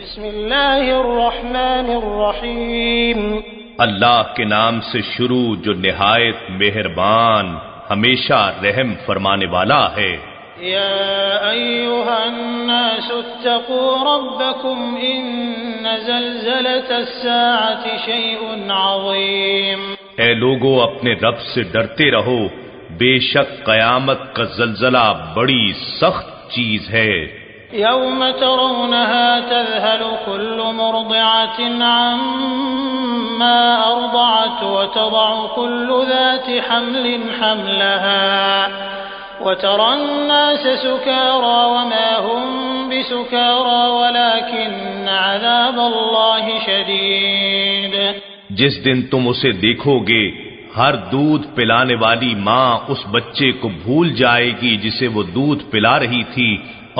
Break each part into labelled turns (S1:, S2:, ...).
S1: بسم اللہ الرحمن الرحیم
S2: اللہ کے نام سے شروع جو نہایت مہربان ہمیشہ رحم فرمانے والا ہے۔
S1: یا ایھا الناس اتقوا ربکم ان زلزلۃ الساعۃ شیء عظیم۔
S2: اے لوگو اپنے رب سے ڈرتے رہو، بے شک قیامت کا زلزلہ بڑی سخت چیز ہے۔
S1: یوم ترونها تذهل كل مرضعة عما أرضعت وتضع كل ذات حمل حملها وترى الناس سكارى وما هم بسكارى ولكن عذاب الله شديد۔
S2: جس دن تم اسے دیکھو گے، ہر دودھ پلانے والی ماں اس بچے کو بھول جائے گی جسے وہ دودھ پلا رہی تھی،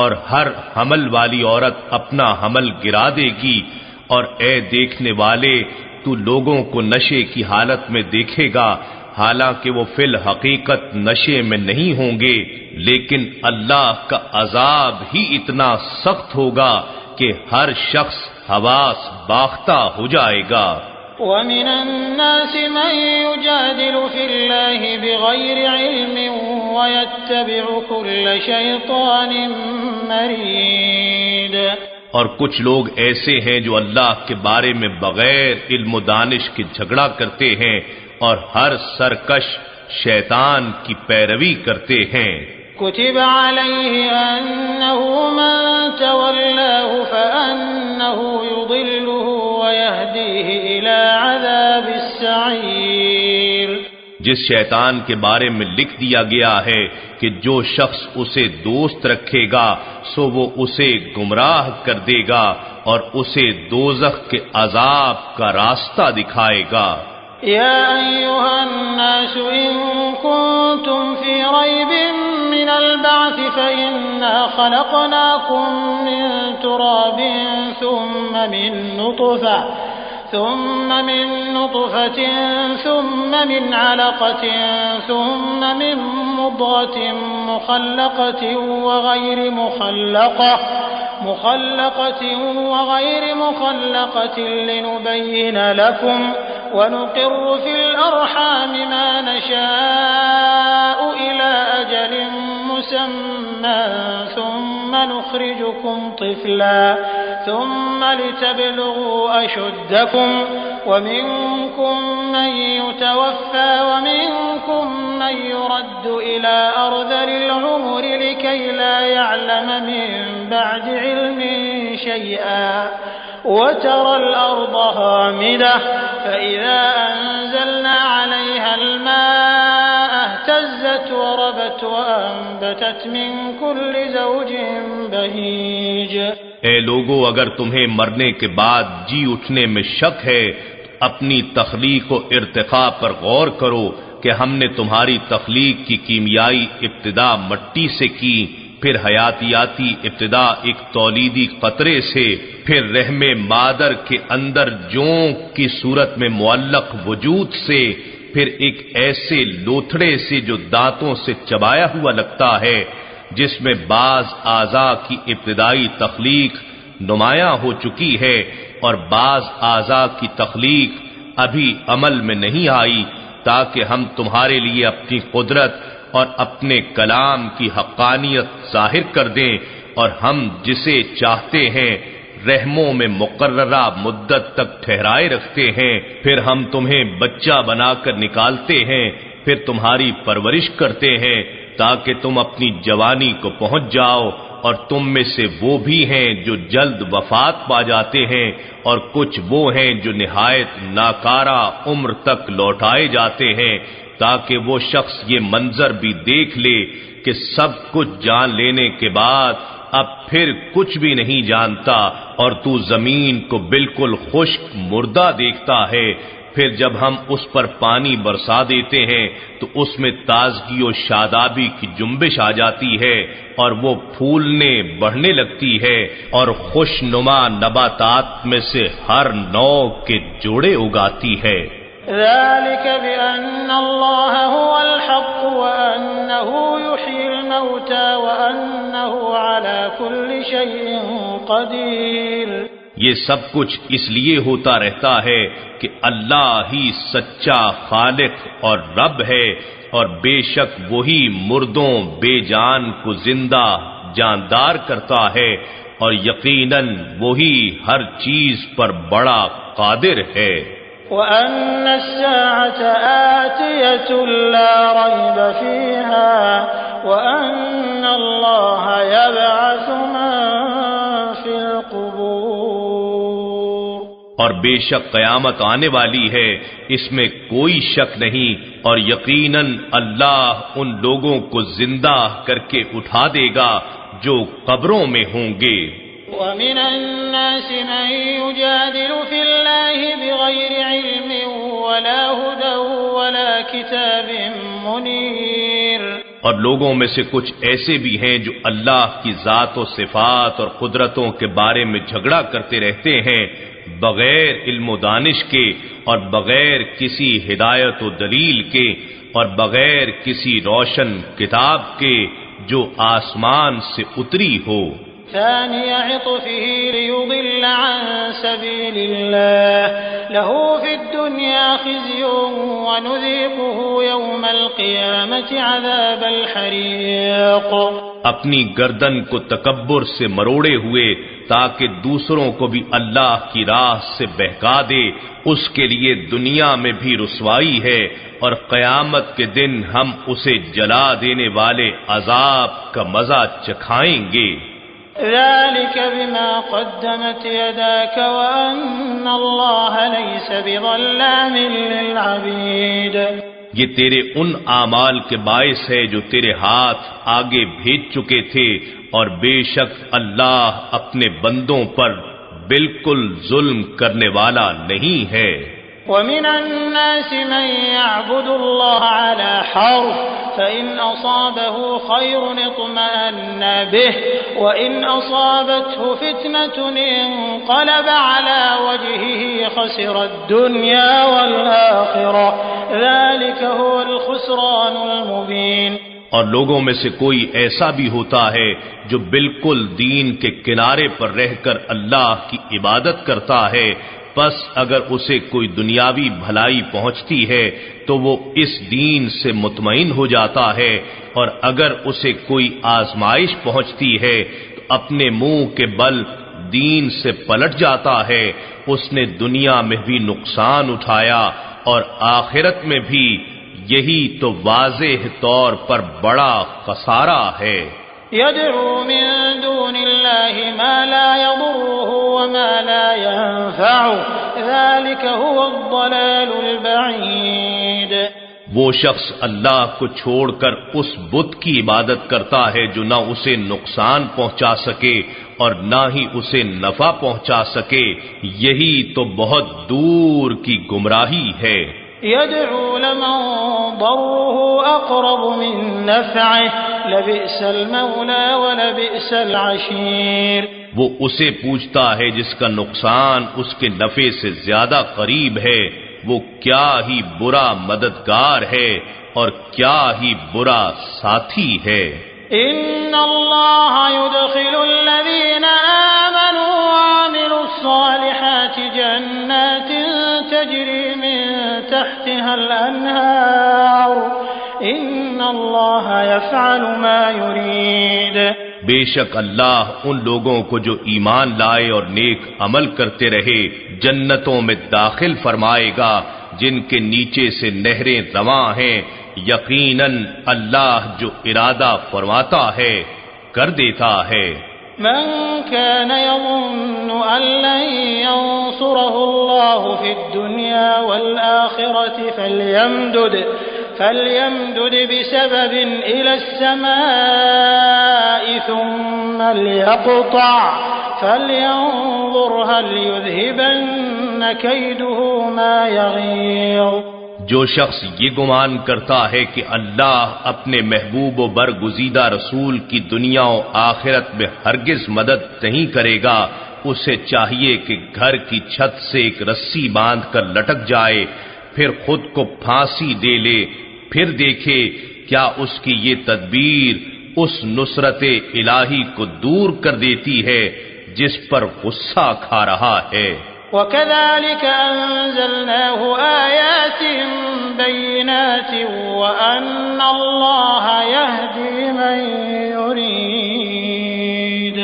S2: اور ہر حمل والی عورت اپنا حمل گرا دے گی۔ اور اے دیکھنے والے، تو لوگوں کو نشے کی حالت میں دیکھے گا، حالانکہ وہ فی الحقیقت نشے میں نہیں ہوں گے، لیکن اللہ کا عذاب ہی اتنا سخت ہوگا کہ ہر شخص حواس باختہ ہو جائے گا۔
S1: وَمِنَ النَّاسِ مَن يُجَادِلُ فِي اللَّهِ بِغَيْرِ عِلْمٍ وَيَتَّبِعُ كُلَّ شَيْطَانٍ مَّرِيدٍ۔
S2: اور کچھ لوگ ایسے ہیں جو اللہ کے بارے میں بغیر علم و دانش کے جھگڑا کرتے ہیں اور ہر سرکش شیطان کی پیروی کرتے ہیں۔
S1: كتب عليه أنه من تولاه فأنه يضله ويهديه إلى عذاب السعير۔
S2: جس شیطان کے بارے میں لکھ دیا گیا ہے کہ جو شخص اسے دوست رکھے گا سو وہ اسے گمراہ کر دے گا اور اسے دوزخ کے عذاب کا راستہ دکھائے گا۔
S1: يا أيها الناس إن كنتم في ريب من البعث فإنا خلقناكم من تراب ثم من نطفة ثم من علقة ثم من مضغة مخلقة وغير مخلقة لنبين لكم ونقر في الأرحام ما نشاء إلى أجل مسمى ثم نخرجكم طفلا ثم لتبلغوا أشدكم ومنكم من يتوفى ومنكم من يرد إلى أرذل العمر لكي لا يعلم من بعد علم شيئا وترى الأرض هامدة فإذا أنزلنا عليها الماء اهتزت وربت وأنبتت من كل زوج بهيج۔
S2: اے لوگو، اگر تمہیں مرنے کے بعد جی اٹھنے میں شک ہے تو اپنی تخلیق و ارتقاء پر غور کرو کہ ہم نے تمہاری تخلیق کی کیمیائی ابتدا مٹی سے کی، پھر حیاتیاتی ابتدا ایک تولیدی قطرے سے، پھر رحم مادر کے اندر جونک کی صورت میں معلق وجود سے، پھر ایک ایسے لوتھڑے سے جو دانتوں سے چبایا ہوا لگتا ہے، جس میں بعض اعضاء کی ابتدائی تخلیق نمایاں ہو چکی ہے اور بعض اعضاء کی تخلیق ابھی عمل میں نہیں آئی، تاکہ ہم تمہارے لیے اپنی قدرت اور اپنے کلام کی حقانیت ظاہر کر دیں، اور ہم جسے چاہتے ہیں رحموں میں مقررہ مدت تک ٹھہرائے رکھتے ہیں، پھر ہم تمہیں بچہ بنا کر نکالتے ہیں، پھر تمہاری پرورش کرتے ہیں تاکہ تم اپنی جوانی کو پہنچ جاؤ، اور تم میں سے وہ بھی ہیں جو جلد وفات پا جاتے ہیں، اور کچھ وہ ہیں جو نہایت ناکارہ عمر تک لوٹائے جاتے ہیں، تاکہ وہ شخص یہ منظر بھی دیکھ لے کہ سب کچھ جان لینے کے بعد اب پھر کچھ بھی نہیں جانتا، اور تو زمین کو بالکل خشک مردہ دیکھتا ہے، پھر جب ہم اس پر پانی برسا دیتے ہیں تو اس میں تازگی و شادابی کی جنبش آ جاتی ہے اور وہ پھولنے بڑھنے لگتی ہے اور خوش نما نباتات میں سے ہر نوع کے جوڑے اگاتی ہے۔
S1: ذلك بأن الله هو الحق وأنه يحيي الموتى وأنه على كل شيء قدير۔
S2: یہ سب کچھ اس لیے ہوتا رہتا ہے کہ اللہ ہی سچا خالق اور رب ہے، اور بے شک وہی مردوں بے جان کو زندہ جاندار کرتا ہے، اور یقیناً وہی ہر چیز پر بڑا قادر ہے۔
S1: وَأَنَّ السَّاعَةَ آتِيَةٌ لَا رَيْبَ فِيهَا وَأَنَّ اللَّهَ يَبْعَثُ مَن فِي الْقُبُورِ،
S2: اور بے شک قیامت آنے والی ہے، اس میں کوئی شک نہیں، اور یقیناً اللہ ان لوگوں کو زندہ کر کے اٹھا دے گا جو قبروں میں ہوں گے۔
S1: وَمِنَ النَّاسِ مَن يُجَادِلُ فِي اللَّهِ بِغَيْرِ عِلْمٍ وَلَا هُدًى وَلَا كِتَابٍ مُنِيرٍ،
S2: اور لوگوں میں سے کچھ ایسے بھی ہیں جو اللہ کی ذات و صفات اور قدرتوں کے بارے میں جھگڑا کرتے رہتے ہیں بغیر علم و دانش کے، اور بغیر کسی ہدایت و دلیل کے، اور بغیر کسی روشن کتاب کے جو آسمان سے اتری ہو۔
S1: ثاني عطفه ليضل عن سبيل الله له في الدنيا خزي ونذيقه يوم القيامة عذاب الحريق،
S2: اپنی گردن کو تکبر سے مروڑے ہوئے تاکہ دوسروں کو بھی اللہ کی راہ سے بہکا دے، اس کے لیے دنیا میں بھی رسوائی ہے، اور قیامت کے دن ہم اسے جلا دینے والے عذاب کا مزہ چکھائیں گے۔
S1: ذلك بما قدمت يداك وأن الله ليس بظلام للعبيد،
S2: یہ تیرے ان اعمال کے باعث ہے جو تیرے ہاتھ آگے بھیج چکے تھے، اور بے شک اللہ اپنے بندوں پر بالکل ظلم کرنے والا نہیں ہے۔
S1: وَمِنَ النَّاسِ مَن يَعْبُدُ اللَّهَ عَلَى حَرْفٍ فَإِنْ أَصَابَهُ خَيْرٌ اطْمَأَنَّ بِهِ وَإِنْ أَصَابَتْهُ فِتْنَةٌ انقَلَبَ عَلَى وَجْهِهِ خَسِرَ الدُّنْيَا وَالْآخِرَةَ ذَلِكَ هُوَ الْخُسْرَانُ الْمُبِينُ،
S2: اور لوگوں میں سے کوئی ایسا بھی ہوتا ہے جو بالکل دین کے کنارے پر رہ کر اللہ کی عبادت کرتا ہے، پس اگر اسے کوئی دنیاوی بھلائی پہنچتی ہے تو وہ اس دین سے مطمئن ہو جاتا ہے، اور اگر اسے کوئی آزمائش پہنچتی ہے تو اپنے منہ کے بل دین سے پلٹ جاتا ہے۔ اس نے دنیا میں بھی نقصان اٹھایا اور آخرت میں بھی، یہی تو واضح طور پر بڑا خسارہ ہے۔
S1: يدعو من دون الله ما لا يضره وما لا ينفعه ذلك هو الضلال البعيد،
S2: وہ شخص اللہ کو چھوڑ کر اس بت کی عبادت کرتا ہے جو نہ اسے نقصان پہنچا سکے اور نہ ہی اسے نفع پہنچا سکے، یہی تو بہت دور کی گمراہی ہے۔
S1: يدعو لمن ضره أقرب من نفعه لبئس المولى ولبئس العشير،
S2: وہ اسے پوچھتا ہے جس کا نقصان اس کے نفع سے زیادہ قریب ہے، وہ کیا ہی برا مددگار ہے اور کیا ہی برا ساتھی ہے۔
S1: ان اللہ يدخل الذین آمنوا وعملوا الصالحات جنات تجری من تحتها الانہار ان اللہ يفعل ما يريد،
S2: بے شک اللہ ان لوگوں کو جو ایمان لائے اور نیک عمل کرتے رہے جنتوں میں داخل فرمائے گا جن کے نیچے سے نہریں رواں ہیں، یقیناً اللہ جو ارادہ فرماتا ہے کر دیتا ہے۔
S1: من كان يظن أن لن ينصره الله في الدنيا والآخرة فليمدد بسبب إلى السماء ثم ليقطع فلينظر هل يذهبن كيده ما يغيظ،
S2: جو شخص یہ گمان کرتا ہے کہ اللہ اپنے محبوب و برگزیدہ رسول کی دنیا و آخرت میں ہرگز مدد نہیں کرے گا، اسے چاہیے کہ گھر کی چھت سے ایک رسی باندھ کر لٹک جائے، پھر خود کو پھانسی دے لے، پھر دیکھے کیا اس کی یہ تدبیر اس نصرت الہی کو دور کر دیتی ہے جس پر غصہ کھا رہا ہے۔
S1: وَكَذَلِكَ أَنزَلْنَاهُ آيَاتٍ بَيِّنَاتٍ وَأَنَّ اللَّهَ يَهْدِي مَن يُرِيدُ،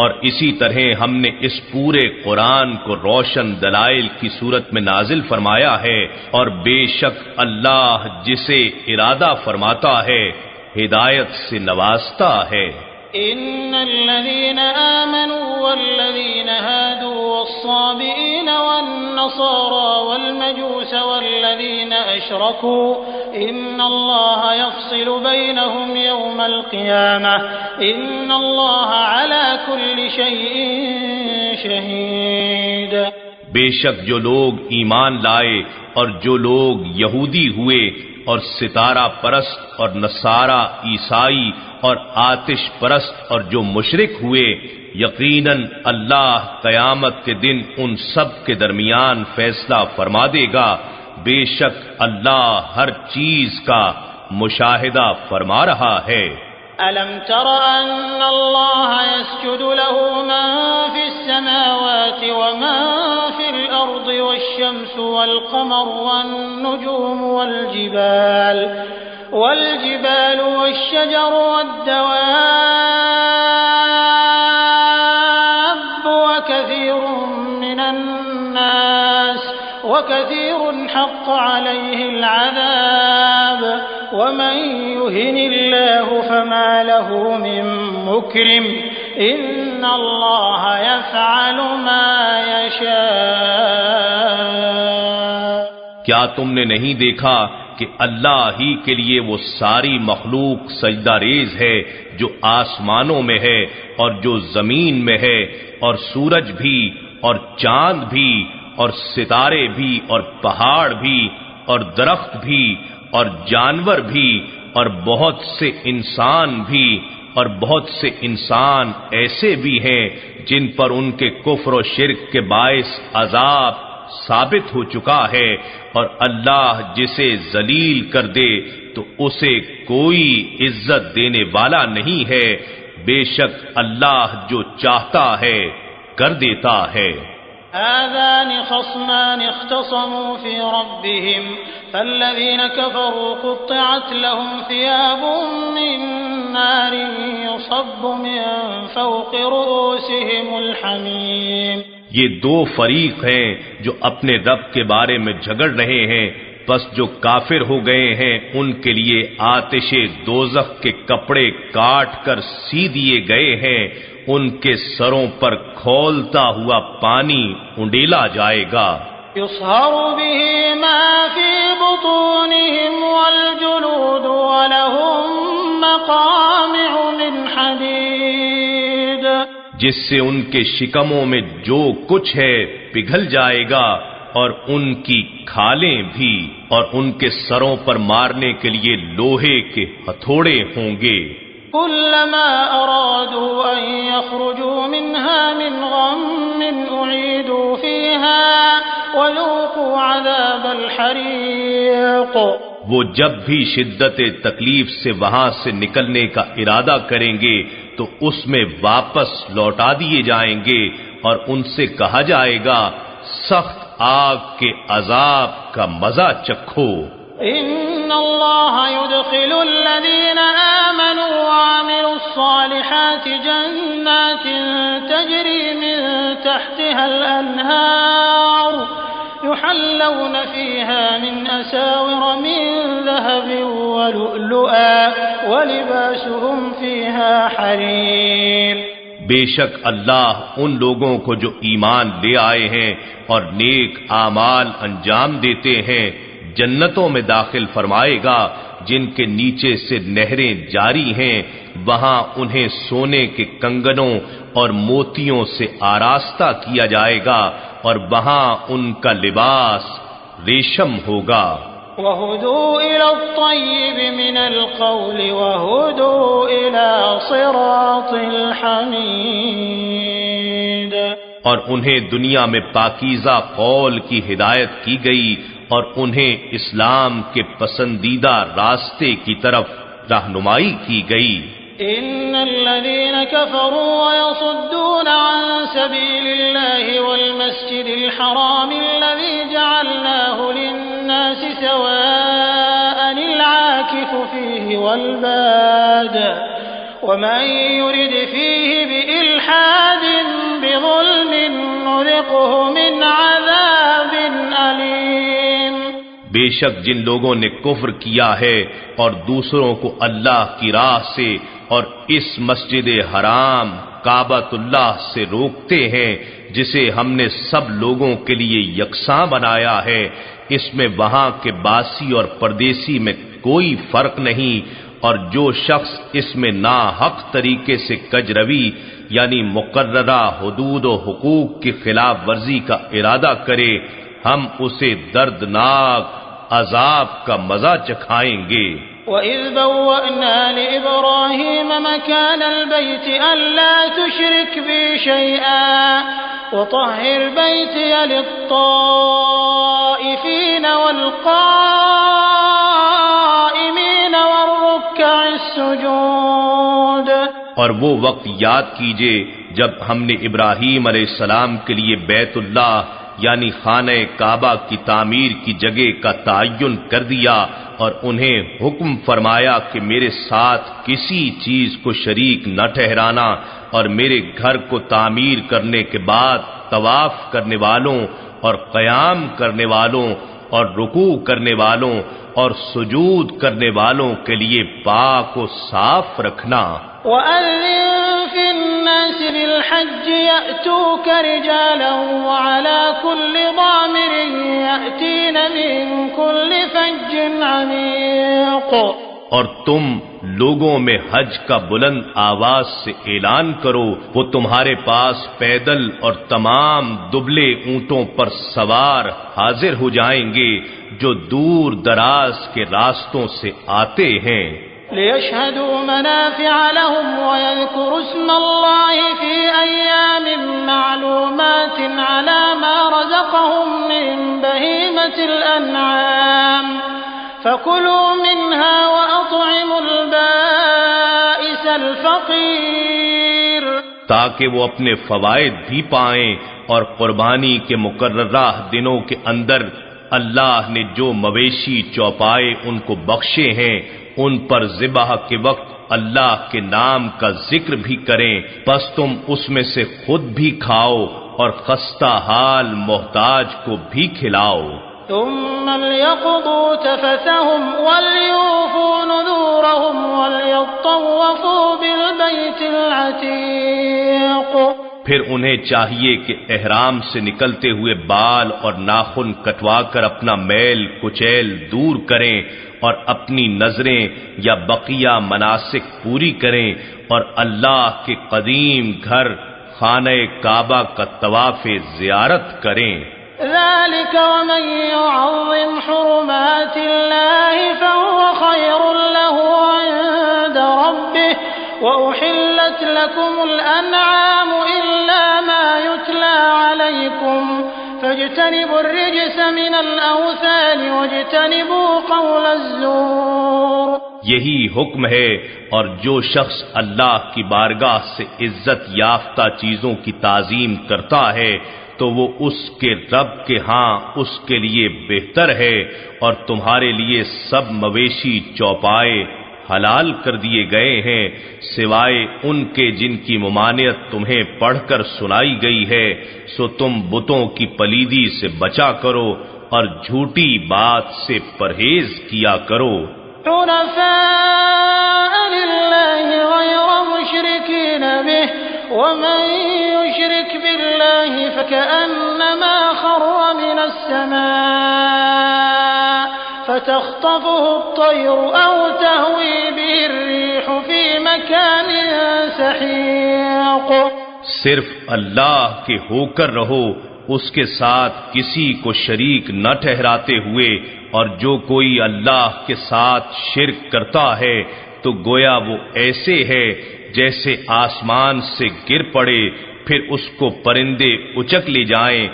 S2: اور اسی طرح ہم نے اس پورے قرآن کو روشن دلائل کی صورت میں نازل فرمایا ہے، اور بے شک اللہ جسے ارادہ فرماتا ہے ہدایت سے نوازتا ہے۔
S1: إن الذين آمنوا والذين هادوا والصابئين والنصارى والمجوس والذين أشركوا إن الله يفصل بينهم يوم القيامة إن الله على كل شيء شهيد۔
S2: بے شک جو لوگ ایمان لائے اور جو لوگ یہودی ہوئے اور ستارہ پرست اور نصارہ عیسائی اور آتش پرست اور جو مشرک ہوئے، یقیناً اللہ قیامت کے دن ان سب کے درمیان فیصلہ فرما دے گا، بے شک اللہ ہر چیز کا مشاہدہ فرما رہا ہے۔
S1: أَلَمْ تَرَ أَنَّ اللَّهَ يَسْجُدُ لَهُ مَن فِي السَّمَاوَاتِ وَمَن فِي الْأَرْضِ وَالشَّمْسُ وَالْقَمَرُ وَالنُّجُومُ وَالْجِبَالُ وَالشَّجَرُ وَالدَّوَابُّ وَكَثِيرٌ مِّنَ النَّاسِ وَكَثِيرٌ حَقَّ عَلَيْهِ الْعَذَابُ وَمَن يُهِنِ اللَّهُ فَمَا لَهُ مِن مُّكْرِمٍ إِنَّ اللَّهَ يَفْعَلُ مَا يَشَاءُ۔
S2: کیا تم نے نہیں دیکھا کہ اللہ ہی کے لیے وہ ساری مخلوق سجدہ ریز ہے جو آسمانوں میں ہے اور جو زمین میں ہے، اور سورج بھی اور چاند بھی اور ستارے بھی اور پہاڑ بھی اور درخت بھی اور جانور بھی اور بہت سے انسان بھی، اور بہت سے انسان ایسے بھی ہیں جن پر ان کے کفر و شرک کے باعث عذاب ثابت ہو چکا ہے، اور اللہ جسے ذلیل کر دے تو اسے کوئی عزت دینے والا نہیں ہے، بے شک اللہ جو چاہتا ہے کر دیتا ہے۔
S1: هذان خصمان اختصموا في ربهم فالذين كفروا قطعت لهم ثياب من نار يصب من فوق رؤوسهم الحميم۔
S2: یہ دو فریق ہیں جو اپنے رب کے بارے میں جھگڑ رہے ہیں، پس جو کافر ہو گئے ہیں ان کے لیے آتش دوزخ کے کپڑے کاٹ کر سی دیے گئے ہیں، ان کے سروں پر کھولتا ہوا پانی انڈیلا جائے گا۔
S1: يصهر به ما في بطونهم والجلود ولهم مقامع من حديد،
S2: جس سے ان کے شکموں میں جو کچھ ہے پگھل جائے گا، اور ان کی کھالیں بھی، اور ان کے سروں پر مارنے کے لیے لوہے کے ہتھوڑے ہوں گے۔
S1: كلما أرادوا أن يخرجوا منها من غم أعيدوا فيها وذوقوا عذاب الحريق۔
S2: وہ جب بھی شدت تکلیف سے وہاں سے نکلنے کا ارادہ کریں گے تو اس میں واپس لوٹا دیے جائیں گے، اور ان سے کہا جائے گا سخت آگ کے عذاب کا مزہ چکھو۔
S1: ان اللہ يدخل الذین آمنوا وعملوا الصالحات جنات تجری من تحتها الانہار يحلون فيها من أساور من ذهب ولؤلؤا ولباسهم فيها حرير۔
S2: بے شک اللہ ان لوگوں کو جو ایمان لے آئے ہیں اور نیک اعمال انجام دیتے ہیں جنتوں میں داخل فرمائے گا، جن کے نیچے سے نہریں جاری ہیں، وہاں انہیں سونے کے کنگنوں اور موتیوں سے آراستہ کیا جائے گا، اور وہاں ان کا لباس ریشم ہوگا۔
S1: وَهُدُوا إِلَى الطَّيِّبِ مِنَ الْقَوْلِ وَهُدُوا إِلَى صِرَاطِ الْحَمِيدِ۔
S2: اور انہیں دنیا میں پاکیزہ قول کی ہدایت کی گئی، اور انہیں اسلام کے پسندیدہ راستے کی طرف رہنمائی کی گئی۔
S1: إن الذين كفروا ويصدون عن سبيل الله والمسجد الحرام الذي جعلناه للناس سواء العاكف فيه والباد ومن يرد فيه بإلحاد بظلم نذقه من عذاب أليم۔
S2: بے شک جن لوگوں نے کفر کیا ہے اور دوسروں کو اللہ کی راہ سے اور اس مسجد حرام کعبۃ اللہ سے روکتے ہیں جسے ہم نے سب لوگوں کے لیے یکساں بنایا ہے، اس میں وہاں کے باسی اور پردیسی میں کوئی فرق نہیں، اور جو شخص اس میں ناحق طریقے سے کجروی یعنی مقررہ حدود و حقوق کی خلاف ورزی کا ارادہ کرے ہم اسے دردناک عذاب کا مزہ چکھائیں گے۔
S1: وَإِذْ بَوَّأْنَا لِإِبْرَاهِيمَ مَكَانَ الْبَيْتِ أَلَّا تُشْرِكْ بِي شَيْئًا وَطَهِّرْ بَيْتِيَ لِلطَّائِفِينَ وَالْقَائِمِينَ وَالرُّكَّعِ السُّجُودِ۔
S2: اور وہ وقت یاد کیجئے جب ہم نے ابراہیم علیہ السلام کے لیے بیت اللہ یعنی خانہ کعبہ کی تعمیر کی جگہ کا تعین کر دیا اور انہیں حکم فرمایا کہ میرے ساتھ کسی چیز کو شریک نہ ٹھہرانا، اور میرے گھر کو تعمیر کرنے کے بعد طواف کرنے والوں اور قیام کرنے والوں اور رکوع کرنے والوں اور سجود کرنے والوں کے لیے پاک و صاف رکھنا۔
S1: وَأَذِّن فِي النَّاسِ بِالْحَجِّ يَأْتُوكَ رِجَالًا وَعَلَى كُلِّ ضَامِرٍ يَأْتِينَ مِنْ كُلِّ فَجٍّ عَمِيقٍ۔
S2: اور تم لوگوں میں حج کا بلند آواز سے اعلان کرو، وہ تمہارے پاس پیدل اور تمام دبلے اونٹوں پر سوار حاضر ہو جائیں گے جو دور دراز کے راستوں سے آتے ہیں۔
S1: لِيَشْهَدُوا مَنَافِعَ لَهُمْ وَيَذْكُرُوا اسْمَ اللَّهِ فِي أَيَّامٍ مَّعْلُومَاتٍ عَلَى مَا رَزَقَهُم مِّن بَهِيمَةِ الْأَنْعَامِ فَكُلُوا مِنْهَا وَأَطْعِمُوا الْبَائِسَ الْفَقِيرَ،
S2: تاکہ وہ اپنے فوائد بھی پائیں، اور قربانی کے مقررہ دنوں کے اندر اللہ نے جو مویشی چوپائے ان کو بخشے ہیں ان پر ذبح کے وقت اللہ کے نام کا ذکر بھی کریں، بس تم اس میں سے خود بھی کھاؤ اور خستہ حال محتاج کو بھی کھلاؤ۔
S1: ثم ليقضوا تفثهم وليوفوا نذورهم وليطوفوا بالبيت العتيق۔
S2: پھر انہیں چاہیے کہ احرام سے نکلتے ہوئے بال اور ناخن کٹوا کر اپنا میل کچیل دور کریں اور اپنی نظریں یا بقیہ مناسک پوری کریں اور اللہ کے قدیم گھر خانہ کعبہ کا طواف زیارت کریں۔
S1: ذلك ومن يعظم حرمات الله فهو خير له عند ربه وأحلت لكم الأنعام إلا ما يتلى عليكم فاجتنبوا الرجس من الأوثان واجتنبوا قول الزور۔
S2: یہی حکم ہے، اور جو شخص اللہ کی بارگاہ سے عزت یافتہ چیزوں کی تعظیم کرتا ہے تو وہ اس کے رب کے ہاں اس کے لیے بہتر ہے، اور تمہارے لیے سب مویشی چوپائے حلال کر دیے گئے ہیں سوائے ان کے جن کی ممانعت تمہیں پڑھ کر سنائی گئی ہے، سو تم بتوں کی پلیدی سے بچا کرو اور جھوٹی بات سے پرہیز کیا کرو۔
S1: حنفاء لله غير مشركين به ومن يشرك بالله فكأنما خر من السماء فتخطفه الطير أو تهوي به الريح في مكان سحيق۔
S2: صرف اللہ کے ہو کر رہو، اس کے ساتھ کسی کو شریک نہ ٹھہراتے ہوئے، اور جو کوئی اللہ کے ساتھ شرک کرتا ہے تو گویا وہ ایسے ہے جیسے آسمان سے گر پڑے پھر اس کو پرندے اچک لے جائیں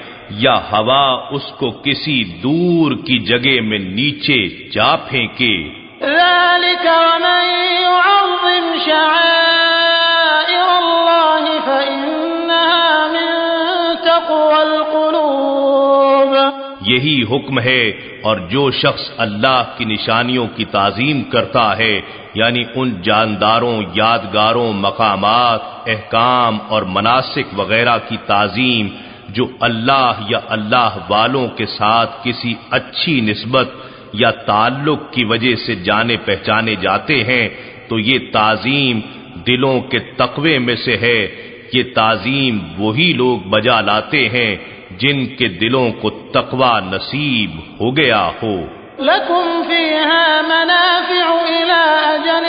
S2: یا ہوا اس کو کسی دور کی جگہ میں نیچے جا پھینکے۔
S1: ذلك ومن يعظم شعائر الله فإنها من تقوى القلوب.
S2: یہی حکم ہے، اور جو شخص اللہ کی نشانیوں کی تعظیم کرتا ہے، یعنی ان جانداروں، یادگاروں، مقامات، احکام اور مناسک وغیرہ کی تعظیم جو اللہ یا اللہ والوں کے ساتھ کسی اچھی نسبت یا تعلق کی وجہ سے جانے پہچانے جاتے ہیں، تو یہ تعظیم دلوں کے تقوی میں سے ہے. یہ تعظیم وہی لوگ بجا لاتے ہیں جن کے دلوں کو تقوی نصیب ہو گیا ہو.
S1: لكم فيها منافع إلى أجل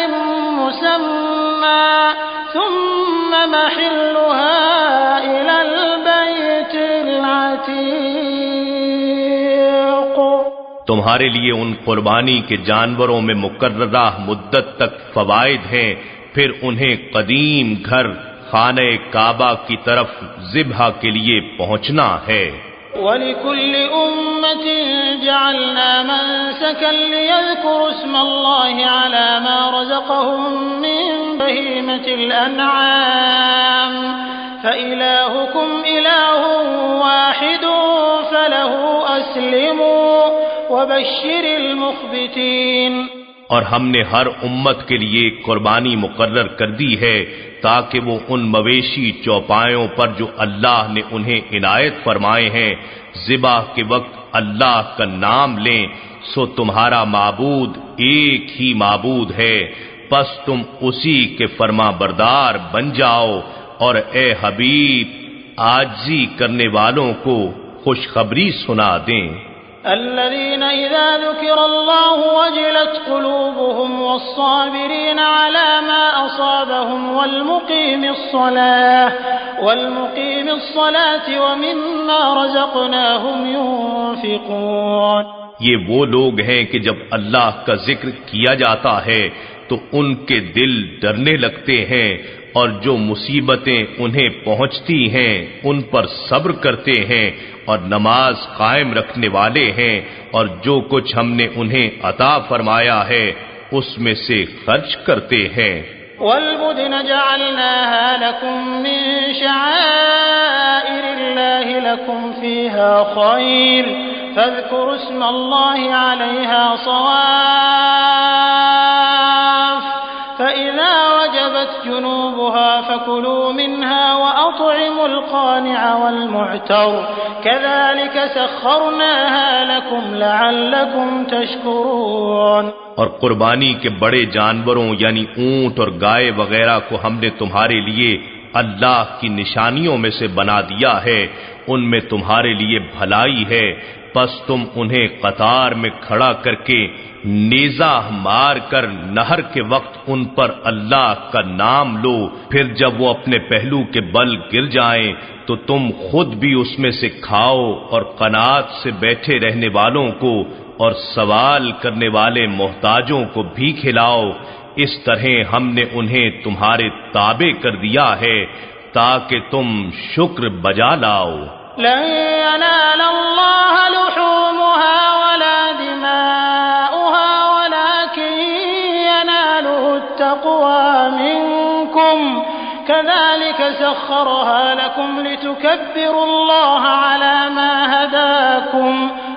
S1: مسمى ثم محلها إلى البيت العتيق.
S2: تمہارے لیے ان قربانی کے جانوروں میں مقررہ مدت تک فوائد ہیں، پھر انہیں قدیم گھر خانہ کعبہ کی طرف ذبح کے لیے پہنچنا ہے.
S1: وَلِكُلِّ أُمَّةٍ جَعَلْنَا مَنسَكًا لِيَذْكُرُوا اسْمَ اللَّهِ عَلَى مَا رَزَقَهُم مِّن بَهِيمَةِ الْأَنْعَامِ فَإِلَٰهُكُمْ إِلَٰهٌ وَاحِدٌ فَلَهُ أَسْلِمُوا وَبَشِّرِ الْمُخْبِتِينَ.
S2: اور ہم نے ہر امت کے لیے قربانی مقرر کر دی ہے تاکہ وہ ان مویشی چوپایوں پر جو اللہ نے انہیں عنایت فرمائے ہیں ذبح کے وقت اللہ کا نام لیں. سو تمہارا معبود ایک ہی معبود ہے، پس تم اسی کے فرما بردار بن جاؤ. اور اے حبیب، عاجزی کرنے والوں کو خوشخبری سنا دیں.
S1: الذين إذا ذكر الله وجلت قلوبهم والصابرين على ما أصابهم والمقيم الصلاة ومما رزقناهم ينفقون.
S2: یہ وہ لوگ ہیں کہ جب اللہ کا ذکر کیا جاتا ہے تو ان کے دل ڈرنے لگتے ہیں، اور جو مصیبتیں انہیں پہنچتی ہیں ان پر صبر کرتے ہیں، اور نماز قائم رکھنے والے ہیں، اور جو کچھ ہم نے انہیں عطا فرمایا ہے اس میں سے خرچ کرتے ہیں.
S1: والبدن جعلناها لكم من شعائر الله لكم فيها خير فاذكروا اسم الله عليها صواف فإذا وجبت جنوبها فكلوا منها وأطعموا القانع والمعتر كذلك سخرناها لكم لعلكم تشكرون.
S2: اور قربانی کے بڑے جانوروں یعنی اونٹ اور گائے وغیرہ کو ہم نے تمہارے لیے اللہ کی نشانیوں میں سے بنا دیا ہے، ان میں تمہارے لیے بھلائی ہے. پس تم انہیں قطار میں کھڑا کر کے نیزہ مار کر نہر کے وقت ان پر اللہ کا نام لو. پھر جب وہ اپنے پہلو کے بل گر جائیں تو تم خود بھی اس میں سے کھاؤ، اور قناعت سے بیٹھے رہنے والوں کو اور سوال کرنے والے محتاجوں کو بھی کھلاؤ. اس طرح ہم نے انہیں تمہارے تابع کر دیا ہے تاکہ تم شکر بجا لاؤ.
S1: لن ينال الله لحومها ولا دماؤها ولكن يناله التقوى منكم كذلك سخرها لكم لتكبروا الله على ما هداكم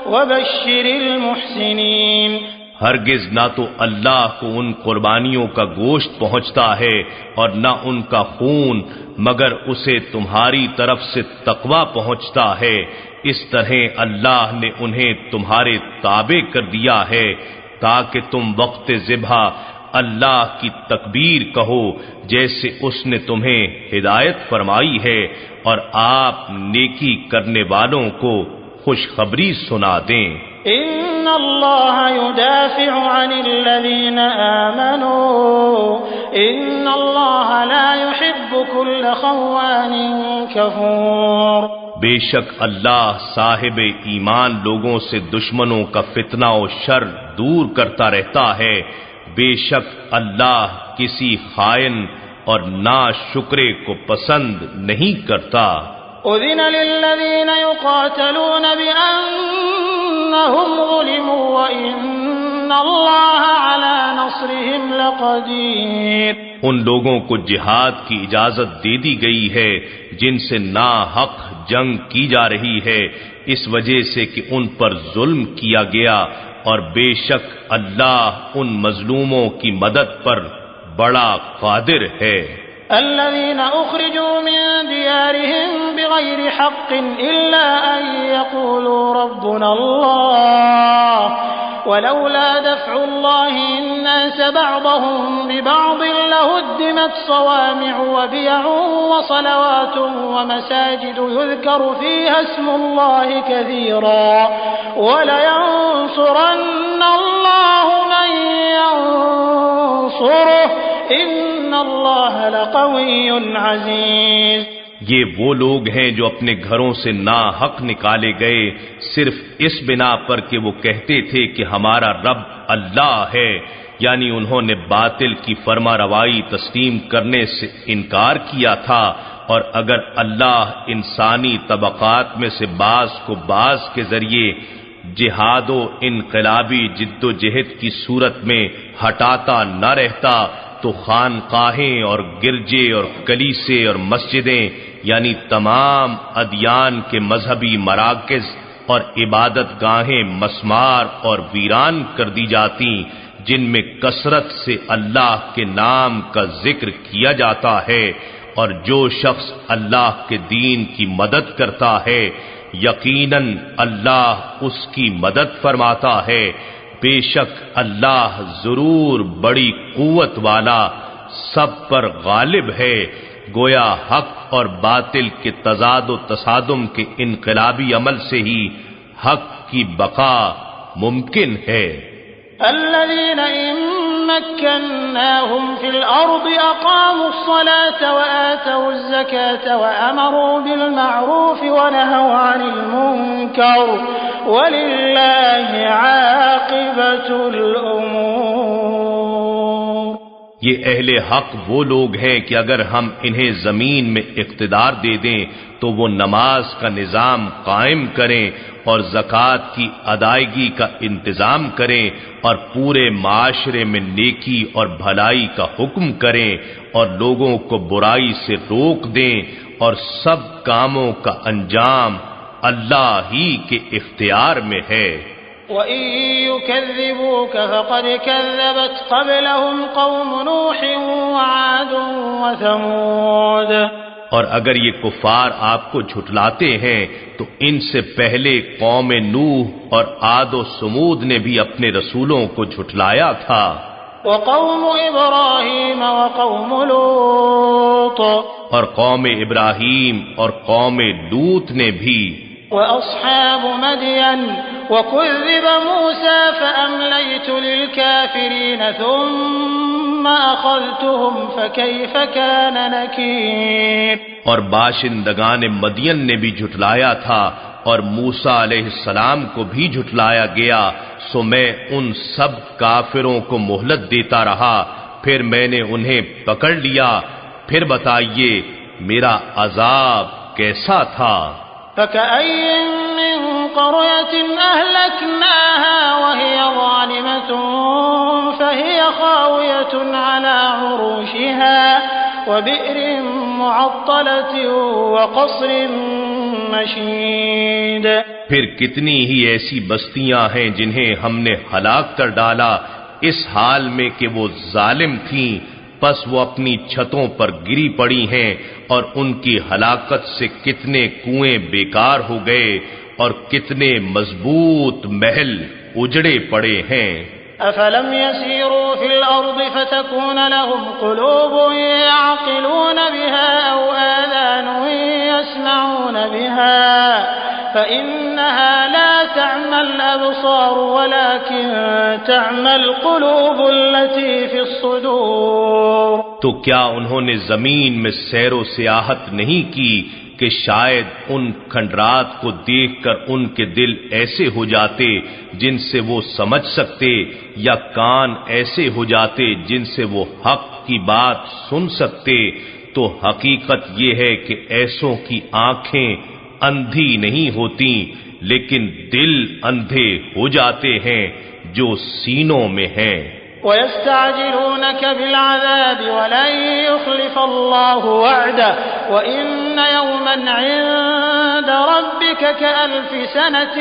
S1: وبشر المحسنين.
S2: ہرگز نہ تو اللہ کو ان قربانیوں کا گوشت پہنچتا ہے اور نہ ان کا خون، مگر اسے تمہاری طرف سے تقوی پہنچتا ہے. اس طرح اللہ نے انہیں تمہارے تابع کر دیا ہے تاکہ تم وقت ذبح اللہ کی تکبیر کہو جیسے اس نے تمہیں ہدایت فرمائی ہے، اور آپ نیکی کرنے والوں کو خوشخبری سنا دیں.
S1: ان اللہ يدافع عن الذین آمنوا ان اللہ لا يحب كل خوان کفور.
S2: بے شک اللہ صاحب ایمان لوگوں سے دشمنوں کا فتنہ و شر دور کرتا رہتا ہے. بے شک اللہ کسی خائن اور ناشکرے کو پسند نہیں کرتا.
S1: اذن للذین یقاتلون بأنہم ظلموا وإن اللہ علی نصرهم لقدير۔
S2: ان لوگوں کو جہاد کی اجازت دے دی گئی ہے جن سے ناحق جنگ کی جا رہی ہے، اس وجہ سے کہ ان پر ظلم کیا گیا، اور بے شک اللہ ان مظلوموں کی مدد پر بڑا قادر ہے۔
S1: الذين أخرجوا من ديارهم بغير حق إلا أن يقولوا ربنا الله ولولا دفع الله الناس بعضهم ببعض لهدمت صوامع وبيع وصلوات ومساجد يذكر فيها اسم الله كثيرا ولينصرن الله من ينصره ان اللہ لقوی عزیز۔
S2: یہ وہ لوگ ہیں جو اپنے گھروں سے ناحق نکالے گئے صرف اس بنا پر کہ وہ کہتے تھے کہ ہمارا رب اللہ ہے، یعنی انہوں نے باطل کی فرما روائی تسلیم کرنے سے انکار کیا تھا، اور اگر اللہ انسانی طبقات میں سے بعض کو بعض کے ذریعے جہاد و انقلابی جد و جہد کی صورت میں ہٹاتا نہ رہتا تو خانقاہیں اور گرجے اور کلیسے اور مسجدیں، یعنی تمام ادیان کے مذہبی مراکز اور عبادت گاہیں مسمار اور ویران کر دی جاتی، جن میں کثرت سے اللہ کے نام کا ذکر کیا جاتا ہے، اور جو شخص اللہ کے دین کی مدد کرتا ہے یقیناً اللہ اس کی مدد فرماتا ہے، بے شک اللہ ضرور بڑی قوت والا سب پر غالب ہے۔ گویا حق اور باطل کے تضاد و تصادم کے انقلابی عمل سے ہی حق کی بقا ممکن ہے۔
S1: الذين إن مكناهم في الأرض أقاموا الصلاة وآتوا الزكاة وأمروا بالمعروف ونهوا عن المنكر ولله عاقبة الأمور۔
S2: یہ اہل حق وہ لوگ ہیں کہ اگر ہم انہیں زمین میں اقتدار دے دیں تو وہ نماز کا نظام قائم کریں اور زکوٰۃ کی ادائیگی کا انتظام کریں اور پورے معاشرے میں نیکی اور بھلائی کا حکم کریں اور لوگوں کو برائی سے روک دیں، اور سب کاموں کا انجام اللہ ہی کے اختیار میں ہے۔
S1: وَإِن يُكَذِّبُوكَ فَقَدْ كَذَّبَتْ قَبْلَهُمْ قَوْمُ نُوحٍ وَعَادٌ وَثَمُودَ۔
S2: اور اگر یہ کفار آپ کو جھٹلاتے ہیں تو ان سے پہلے قوم نوح اور عاد و سمود نے بھی اپنے رسولوں کو جھٹلایا تھا۔
S1: وَقَوْمُ إِبْرَاهِيمَ وَقَوْمُ لُوطٍ،
S2: اور قوم ابراہیم اور قوم لوط نے بھی۔
S1: وَأَصْحَابُ مَدْيَنَ وَكُذِّبَ مُوسَى فَأَمْلَيْتُ لِلْكَافِرِينَ ثُمَّ أَخَذْتُهُمْ فَكَيْفَ كَانَ نَكِيرِ۔
S2: اور باشندگان مدین نے بھی جھٹلایا تھا اور موسیٰ علیہ السلام کو بھی جھٹلایا گیا، سو میں ان سب کافروں کو مہلت دیتا رہا، پھر میں نے انہیں پکڑ لیا، پھر بتائیے میرا عذاب کیسا تھا۔
S1: فَكَأَيٍّ مِّن قَرْيَةٍ أَهْلَكْنَاهَا وَهِيَ ظَالِمَةٌ فَهِيَ خَاوِيَةٌ عَلَى عُرُوشِهَا وَبِئْرٍ مُّعَطَّلَةٍ وَقَصْرٍ مَّشِيدٍ۔
S2: پھر کتنی ہی ایسی بستیاں ہیں جنہیں ہم نے ہلاک کر ڈالا اس حال میں کہ وہ ظالم تھیں، پس وہ اپنی چھتوں پر گری پڑی ہیں، اور ان کی ہلاکت سے کتنے کنویں بیکار ہو گئے اور کتنے مضبوط محل اجڑے پڑے ہیں۔
S1: أفلم يسيروا في الأرض فتكون لهم قلوب يعقلون بها أو آذان يسمعون بها فإنها لا تعمى الأبصار ولكن تعمى القلوب التي في الصدور۔
S2: تو کیا انہوں نے زمین میں سیر و سیاحت نہیں کی کہ شاید ان کھنڈرات کو دیکھ کر ان کے دل ایسے ہو جاتے جن سے وہ سمجھ سکتے، یا کان ایسے ہو جاتے جن سے وہ حق کی بات سن سکتے؟ تو حقیقت یہ ہے کہ ایسوں کی آنکھیں اندھی نہیں ہوتی لیکن دل اندھے ہو جاتے ہیں جو سینوں میں ہیں۔
S1: وَيَسْتَعْجِلُونَكَ بِالْعَذَابِ وَلَن يُخْلِفَ اللَّهُ وَعْدَهُ وَإِنَّ يَوْمًا عِندَ رَبِّكَ كَأَلْفِ سَنَةٍ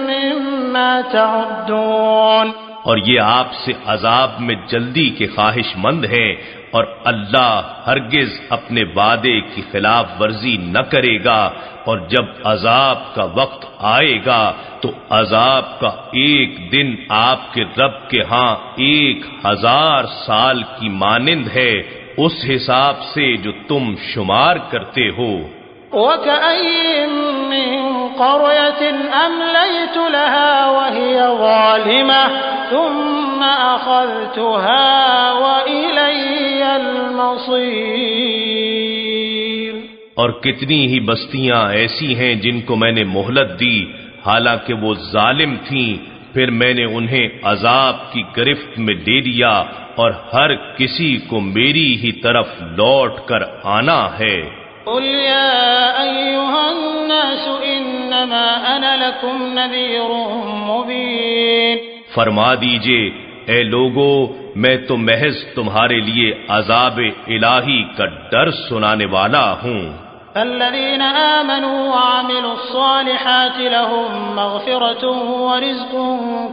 S1: مِّمَّا تَعُدُّونَ۔
S2: اور یہ آپ سے عذاب میں جلدی کے خواہش مند ہیں، اور اللہ ہرگز اپنے وعدے کی خلاف ورزی نہ کرے گا، اور جب عذاب کا وقت آئے گا تو عذاب کا ایک دن آپ کے رب کے ہاں 1000 سال کی مانند ہے، اس حساب سے جو تم شمار کرتے ہو۔
S1: وَكَأَيٍّ مِّن قَرْيَةٍ أَمْلَيْتُ لَهَا وَهِيَ ظَالِمَةٌ ثُمَّ أَخَذْتُهَا وَإِلَيَّ الْمَصِيرُ۔
S2: اور کتنی ہی بستیاں ایسی ہیں جن کو میں نے مہلت دی حالانکہ وہ ظالم تھیں، پھر میں نے انہیں عذاب کی گرفت میں لے لیا، اور ہر کسی کو میری ہی طرف لوٹ کر آنا ہے۔
S1: قل يا أيها الناس إنما أنا لكم نذير مبين۔
S2: فرما دیجئے اے لوگو، میں تو محض تمہارے لیے عذاب الہی کا ڈر سنانے والا ہوں۔
S1: الذين آمنوا وعملوا الصالحات لهم مغفرة ورزق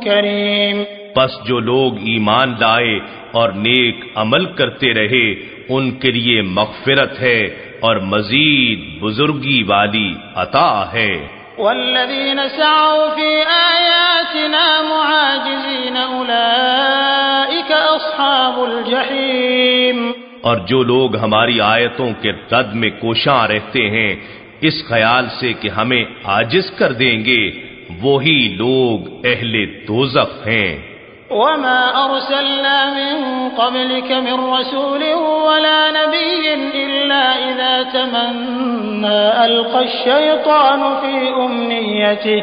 S1: كريم۔
S2: پس جو لوگ ایمان لائے اور نیک عمل کرتے رہے ان کے لیے مغفرت ہے اور مزید بزرگی والی عطا ہے۔
S1: والذین سعوا فی آیاتنا معاجزین اولئک اصحاب الجحیم۔
S2: اور جو لوگ ہماری آیتوں کے رد میں کوشاں رہتے ہیں اس خیال سے کہ ہمیں عاجز کر دیں گے، وہی لوگ اہل دوزخ ہیں۔
S1: وما أرسلنا من قبلك من رسول ولا نبي إلا إذا تمنى ألقى الشيطان في أمنيته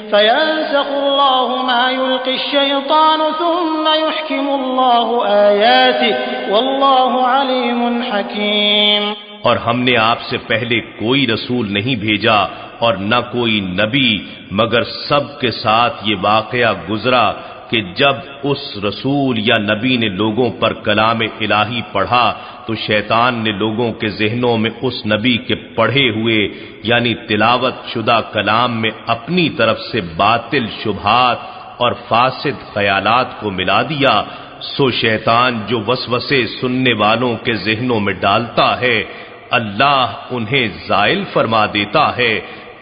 S1: فينسخ الله ما يلقي الشيطان ثم يحكم الله آياته والله عليم حكيم۔
S2: اور ہم نے آپ سے پہلے کوئی رسول نہیں بھیجا اور نہ کوئی نبی، مگر سب کے ساتھ یہ واقعہ گزرا کہ جب اس رسول یا نبی نے لوگوں پر کلام الہی پڑھا تو شیطان نے لوگوں کے ذہنوں میں اس نبی کے پڑھے ہوئے یعنی تلاوت شدہ کلام میں اپنی طرف سے باطل شبہات اور فاسد خیالات کو ملا دیا، سو شیطان جو وسوسے سننے والوں کے ذہنوں میں ڈالتا ہے اللہ انہیں زائل فرما دیتا ہے،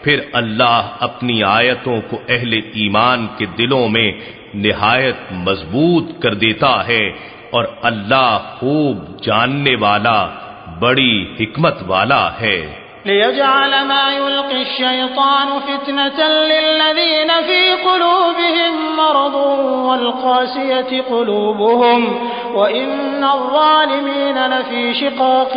S2: پھر اللہ اپنی آیتوں کو اہل ایمان کے دلوں میں نہایت مضبوط کر دیتا ہے، اور اللہ خوب جاننے والا بڑی حکمت والا ہے۔
S1: ليجعل ما يلقي الشيطان فتنة للذين في قلوبهم مرض والقاسية قلوبهم وإن الظالمين لفي شقاق